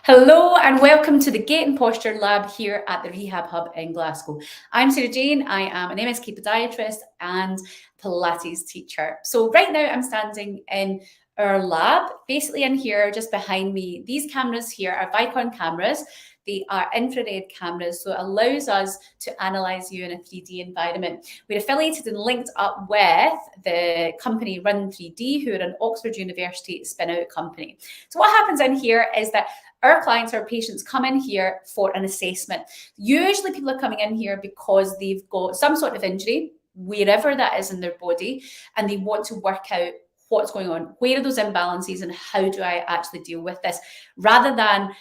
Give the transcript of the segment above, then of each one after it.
Hello and welcome to the Gait Posture Lab here at the Rehab Hub in Glasgow. I'm Sarah Jane. I am an MSK podiatrist and Pilates teacher. So right now I'm standing in our lab, basically in here just behind me. These cameras here are Vicon cameras. They are infrared cameras, so it allows us to analyse you in a 3D environment. We're affiliated and linked up with the company Run 3D, who are an Oxford University spin-out company. So what happens in here is that our clients, our patients come in here for an assessment. Usually people are coming in here because they've got some sort of injury, wherever that is in their body, and they want to work out what's going on, where are those imbalances and how do I actually deal with this, rather than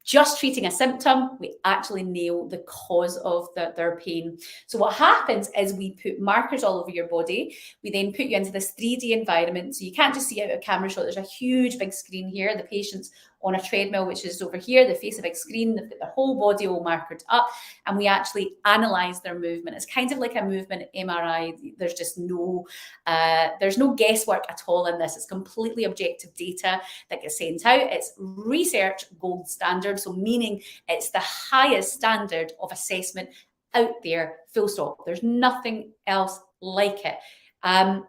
just treating a symptom. We actually nail the cause of their pain. So what happens is we put markers all over your body. We then put you into this 3D environment. So you can't just see out a camera shot. There's a huge big screen here. The patient's on a treadmill, which is over here. They face a big screen. They've got their whole body all markered up, and we actually analyze their movement. It's kind of like a movement MRI. There's just no guesswork at all in this. It's completely objective data that gets sent out. It's research gold standard, so meaning it's the highest standard of assessment out there, full stop. There's nothing else like it.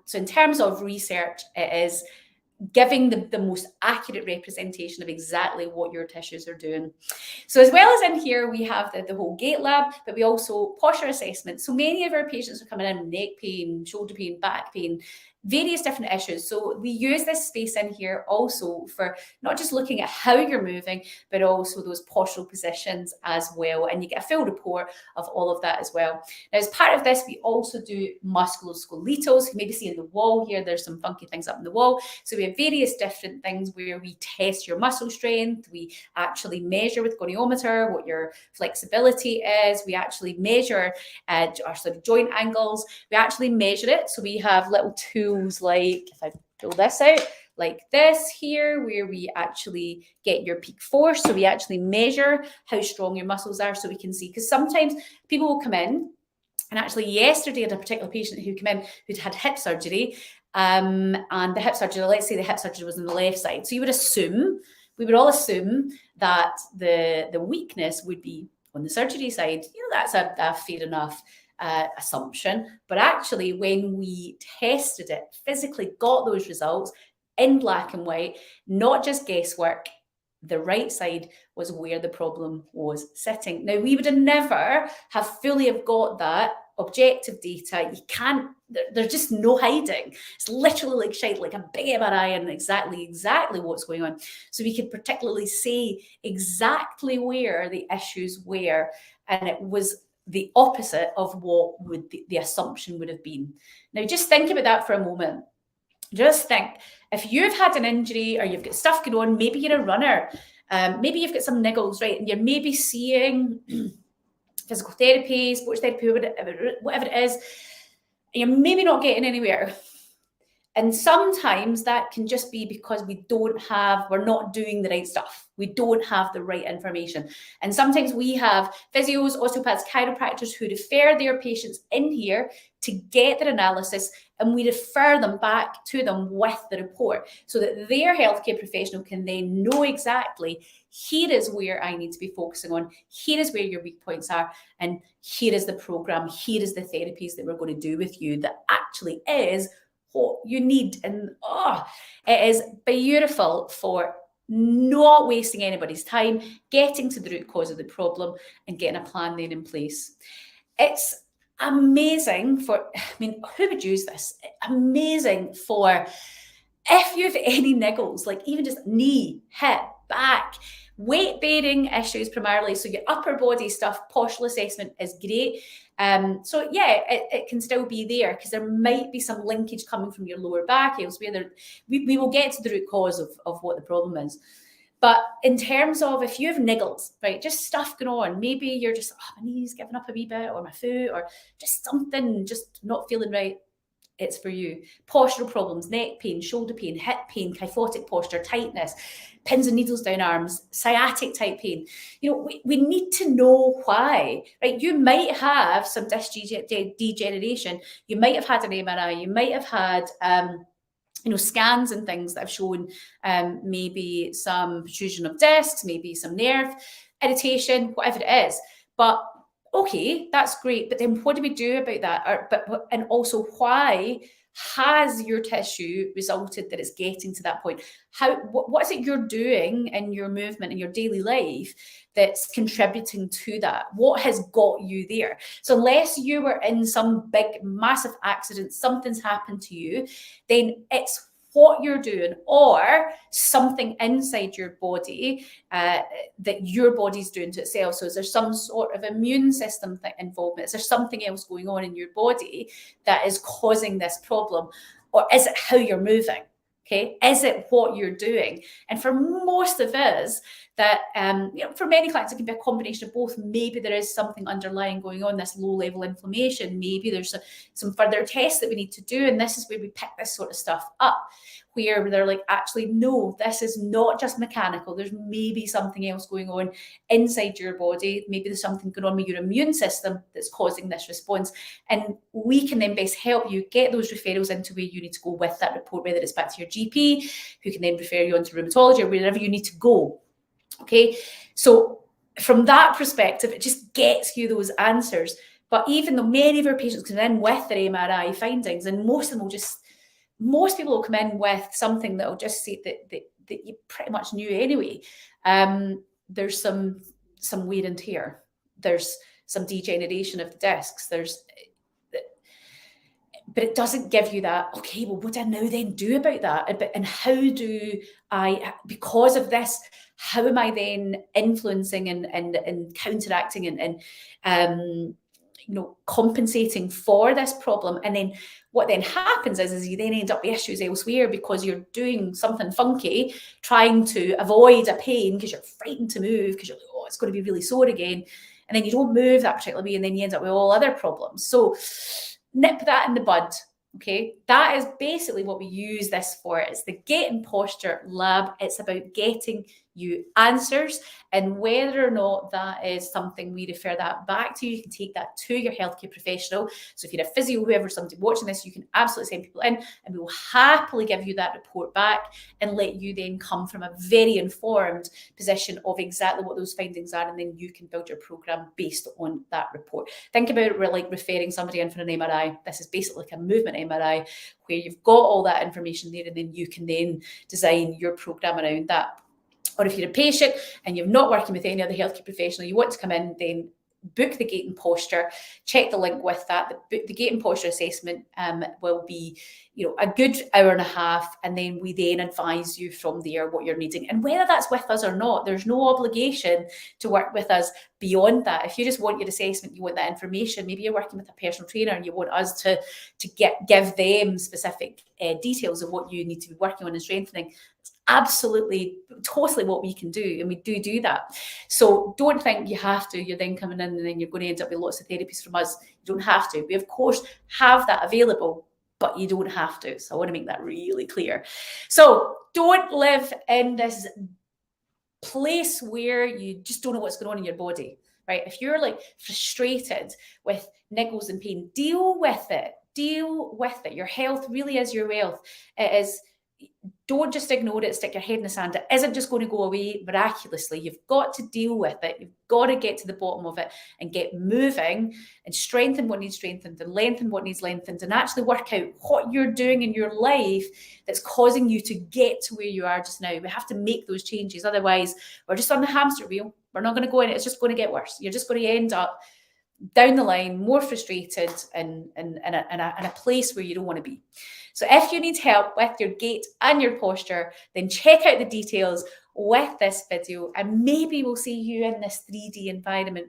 So in terms of research, it is giving the most accurate representation of exactly what your tissues are doing. So as well as in here, we have the whole gait lab, but we also posture assessment. So many of our patients are coming in with neck pain, shoulder pain, back pain, various different issues. So we use this space in here also for not just looking at how you're moving, but also those postural positions as well. And you get a full report of all of that as well. Now, as part of this, we also do musculoskeletal. You maybe see in the wall here, there's some funky things up in the wall. So we have various different things where we test your muscle strength. We actually measure with goniometer what your flexibility is. We actually measure our sort of joint angles. We actually measure it. So we have little tools like, if I pull this out, like this here, where we actually get your peak force. So we actually measure how strong your muscles are, so we can see, because sometimes people will come in, and actually yesterday I had a particular patient who came in who'd had hip surgery, and the hip surgery, let's say the hip surgery was on the left side. So you would assume, we would all assume that the weakness would be on the surgery side. You know, that's a fair enough assumption, but actually when we tested it, physically got those results in black and white, not just guesswork, the right side was where the problem was sitting. Now, we would have never have fully have got that objective data. You can't, there's just no hiding. It's literally like shite, like a big MRI, and exactly what's going on. So we could particularly say exactly where the issues were, and it was the opposite of what would the assumption would have been. Now, just think about that for a moment. Just think, if you've had an injury or you've got stuff going on, maybe you're a runner, maybe you've got some niggles, right? And you're maybe seeing physical therapy, sports therapy, whatever it is, and you're maybe not getting anywhere. And sometimes that can just be because we're not doing the right stuff. We don't have the right information. And sometimes we have physios, osteopaths, chiropractors who refer their patients in here to get their analysis, and we refer them back to them with the report so that their healthcare professional can then know exactly, here is where I need to be focusing on, here is where your weak points are, and here is the program, here is the therapies that we're going to do with you that actually is what you need. And it is beautiful for not wasting anybody's time, getting to the root cause of the problem and getting a plan then in place. It's amazing for, I mean, who would use this? Amazing for if you have any niggles, like even just knee, hip, back, weight bearing issues primarily. So your upper body stuff, postural assessment is great. So yeah, it can still be there because there might be some linkage coming from your lower back elsewhere. We will get to the root cause of what the problem is. But in terms of if you have niggles, right, just stuff going on, maybe you're just, my knee's giving up a wee bit, or my foot, or just something just not feeling right, it's for you. Postural problems, neck pain, shoulder pain, hip pain, kyphotic posture, tightness, pins and needles down arms, sciatic type pain. You know, we need to know why, right? You might have some disc degeneration. You might have had an MRI. You might have had scans and things that have shown maybe some protrusion of discs, maybe some nerve irritation, whatever it is. But okay, that's great. But then what do we do about that? And also, why has your tissue resulted that it's getting to that point? What is it you're doing in your movement in your daily life that's contributing to that? What has got you there? So unless you were in some big massive accident, something's happened to you, then it's what you're doing or something inside your body that your body's doing to itself. So is there some sort of immune system involvement? Is there something else going on in your body that is causing this problem? Or is it how you're moving? Okay, is it what you're doing? And for most of us, that for many clients, it can be a combination of both. Maybe there is something underlying going on, this low-level inflammation. Maybe there's some further tests that we need to do, and this is where we pick this sort of stuff up, where they're like, actually, no, this is not just mechanical. There's maybe something else going on inside your body. Maybe there's something going on with your immune system that's causing this response. And we can then best help you get those referrals into where you need to go with that report, whether it's back to your GP, who can then refer you on to rheumatology or wherever you need to go. Okay, so from that perspective, it just gets you those answers. But even though many of our patients come in with their MRI findings, and most people will come in with something that will just say that you pretty much knew anyway. There's some wear and tear. There's some degeneration of the discs. But it doesn't give you that, okay, well, what do I now then do about that? And how do I, because of this, how am I then influencing and counteracting and compensating for this problem? And then what then happens is you then end up with issues elsewhere because you're doing something funky, trying to avoid a pain because you're frightened to move, because you're like, oh, it's going to be really sore again. And then you don't move that particular way, and then you end up with all other problems. So nip that in the bud. Okay, that is basically what we use this for. It's the Gait Posture Lab. It's about getting you answers, and whether or not that is something we refer that back to, you can take that to your healthcare professional. So if you're a physio, whoever, somebody watching this, you can absolutely send people in, and we will happily give you that report back and let you then come from a very informed position of exactly what those findings are, and then you can build your program based on that report. Think about it, we're like referring somebody in for an MRI. This is basically like a movement MRI where you've got all that information there, and then you can then design your program around that. Or if you're a patient and you're not working with any other healthcare professional, you want to come in, then book the Gait and Posture, check the link with that. The Gait and Posture assessment will be, a good hour and a half, and then we then advise you from there what you're needing. And whether that's with us or not, there's no obligation to work with us beyond that. If you just want your assessment, you want that information, maybe you're working with a personal trainer and you want us to give them specific details of what you need to be working on and strengthening. Absolutely, totally what we can do, and we do that. So don't think you have to, you're then coming in and then you're going to end up with lots of therapies from us. You don't have to. We of course have that available, but you don't have to. So I want to make that really clear. So don't live in this place where you just don't know what's going on in your body, right? If you're like frustrated with niggles and pain, deal with it. Your health really is your wealth. It is. Don't just ignore it, stick your head in the sand. It isn't just going to go away miraculously. You've got to deal with it. You've got to get to the bottom of it and get moving and strengthen what needs strengthened and lengthen what needs lengthened, and actually work out what you're doing in your life that's causing you to get to where you are just now. We have to make those changes. Otherwise, we're just on the hamster wheel. We're not going to go in it. It's just going to get worse. You're just going to end up down the line more frustrated and in a place where you don't want to be. So if you need help with your gait and your posture, then check out the details with this video, and maybe we'll see you in this 3D environment